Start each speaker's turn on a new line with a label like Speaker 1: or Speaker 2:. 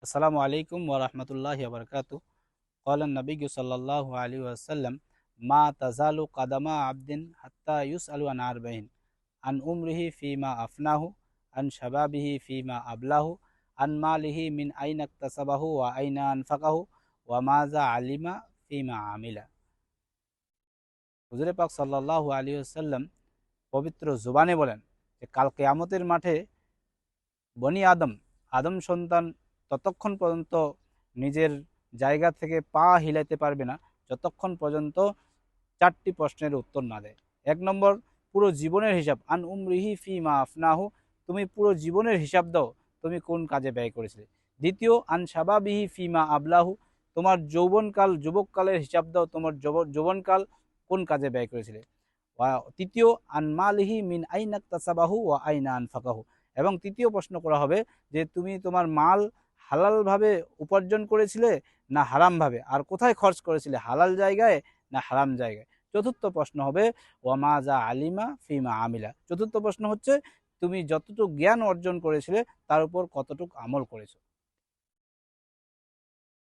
Speaker 1: আসসালামু আলাইকুম ওয়া রাহমাতুল্লাহি ওয়া বারাকাতুহু। ক্বালা an-নাবিয়্যু সাল্লাল্লাহু আলাইহি ওয়াসাল্লাম, মা তাযালু কাদামা আবদিন হাত্তা ইউসআলু আন আরবাঈন, আন উমরিহি ফীমা আফনাহু, আন শাবাবিহি ফীমা আবলাহু, আন মালিহি মিন আইনা ইকতাসাবাহু ওয়া আইনা আনফাকাহু, ওয়া মাযা আলিমা ফীমা আমিলা। হুজুরে পাক সাল্লাল্লাহু আলাইহি ওয়াসাল্লাম পবিত্র জুবানে বলেন যে কাল কিয়ামতের মাঠে বনি আদম আদম সন্তান ততক্ষণ পর্যন্ত নিজের জায়গা থেকে পা হিলাইতে পারবে না যতক্ষণ পর্যন্ত চারটি প্রশ্নের উত্তর না দেয়। এক নম্বর, পুরো জীবনের হিসাব, আন উমরিহি ফি মা আফনাহু, তুমি পুরো জীবনের হিসাব দাও তুমি কোন কাজে ব্যয় করেছিলে। দ্বিতীয়, আন শাবাবিহি ফি মা আবলাহু, তোমার যৌবনকাল যুবককালের হিসাব দাও তোমার যৌবনকাল কোন কাজে ব্যয় করেছিলে। তৃতীয়, আন মালিহি মিন আইনা ইকতাসাবাহু ওয়া আইনা আনফাকাহু, এবং তৃতীয় প্রশ্ন করা হবে যে তুমি তোমার মাল হালালভাবে উপার্জন করেছিলে না হারামভাবে, আর কোথায় খরচ করেছিলে, হালাল জায়গায় না হারাম জায়গায়। চতুর্থ প্রশ্ন হবে ওয়ামাজা আলিমা ফিমা আমিলা, চতুর্থ প্রশ্ন হচ্ছে তুমি যতটুকু জ্ঞান অর্জন করেছিলে তার উপর কতটুকু আমল করেছো।